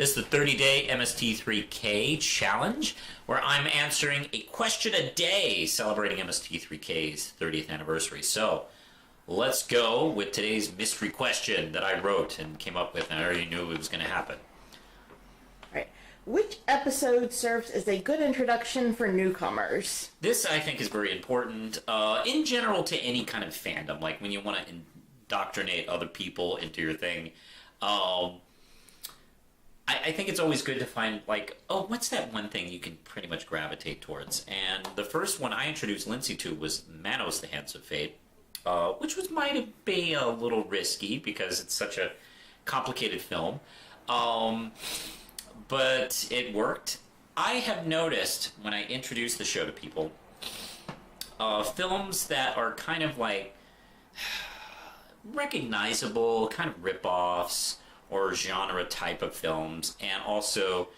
This is the 30-day Mst3k challenge, where I'm answering a question a day celebrating Mst3k's 30th anniversary. So let's go with today's mystery question that I wrote and came up with, and I already knew it was going to happen. Right. Which episode serves as a good introduction for newcomers? This, I think, is very important in general to any kind of fandom, like when you want to indoctrinate other people into your thing. I think it's always good to find, like, oh, what's that one thing you can pretty much gravitate towards? And the first one I introduced Lindsay to was Manos, the Hands of Fate, which might be a little risky because it's such a complicated film. But it worked. I have noticed when I introduce the show to people, films that are kind of like recognizable, kind of rip-offs, or genre type of films, and also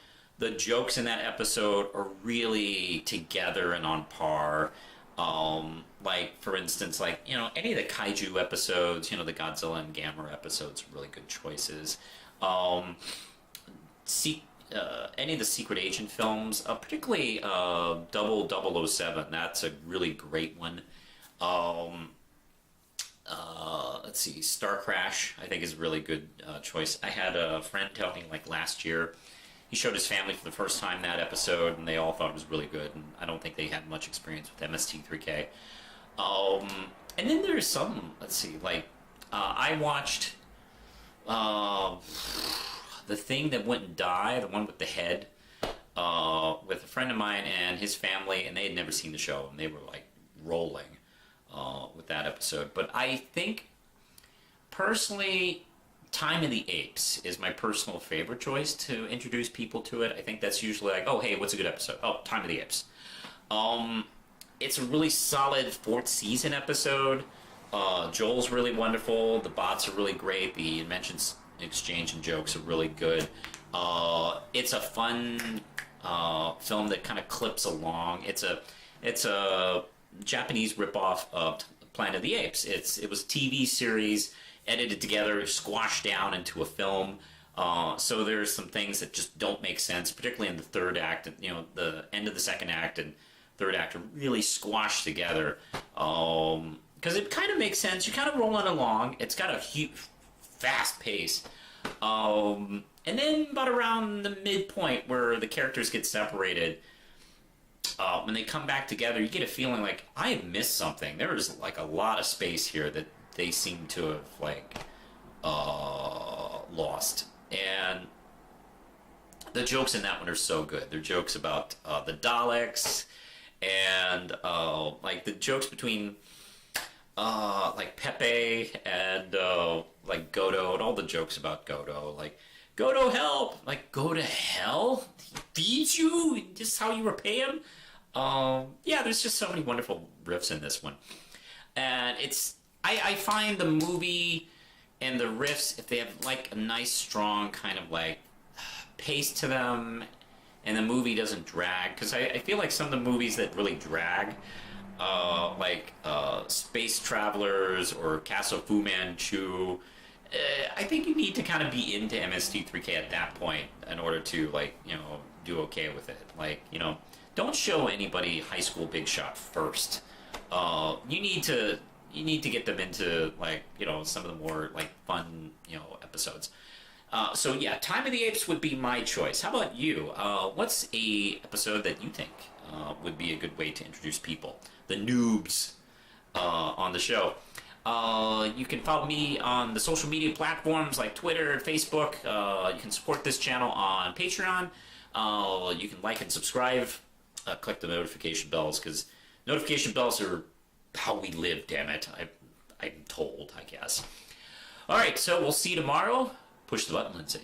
the jokes in that episode are really together and on par. Like, for instance, like, you know, any of the kaiju episodes, you know, the Godzilla and Gamera episodes are really good choices. Any of the Secret Agent films, particularly Double 007, that's a really great one. Let's see, Star Crash, I think, is a really good choice. I had a friend tell me, like, last year, he showed his family for the first time that episode, and they all thought it was really good, and I don't think they had much experience with Mst3k. And then there's some, let's see, like, I watched The Thing That Wouldn't Die, the one with the head, with a friend of mine and his family, and they had never seen the show, and they were, like, rolling with that episode. But I think, personally, Time of the Apes is my personal favorite choice to introduce people to it. I think that's usually like, oh, hey, what's a good episode? Oh, Time of the Apes. It's a really solid fourth season episode. Joel's really wonderful. The bots are really great. The inventions exchange and jokes are really good. It's a fun film that kind of clips along. It's a Japanese ripoff of Planet of the Apes. It was a TV series edited together, squashed down into a film. So there's some things that just don't make sense, particularly in the third act. You know, the end of the second act and third act are really squashed together. Because it kind of makes sense. You're kind of rolling along. It's got a huge, fast pace. And then about around the midpoint where the characters get separated, when they come back together, you get a feeling like, I have missed something. There is, like, a lot of space here that they seem to have, like, lost. And the jokes in that one are so good. They're jokes about the Daleks, and like the jokes between like Pepe and like Godo, and all the jokes about Godo, like, Godo, help! Like, go to hell? He feeds you? Just how you repay him? Yeah, there's just so many wonderful riffs in this one. And I find the movie and the riffs, if they have, like, a nice, strong kind of, like, pace to them, and the movie doesn't drag, because I feel like some of the movies that really drag, like Space Travelers or Castle Fu Manchu, I think you need to kind of be into Mst3k at that point in order to, like, you know, do okay with it. Like, you know, don't show anybody High School Big Shot first. You need to get them into, like, you know, some of the more, like, fun, you know, episodes. So yeah, Time of the Apes would be my choice. How about you? What's a episode that you think would be a good way to introduce people, the noobs, on the show? You can follow me on the social media platforms like Twitter, Facebook. You can support this channel on Patreon. You can like and subscribe. Click the notification bells, because notification bells are how we live, damn it. I'm told, I guess. All right, so we'll see you tomorrow. Push the button, Lindsay.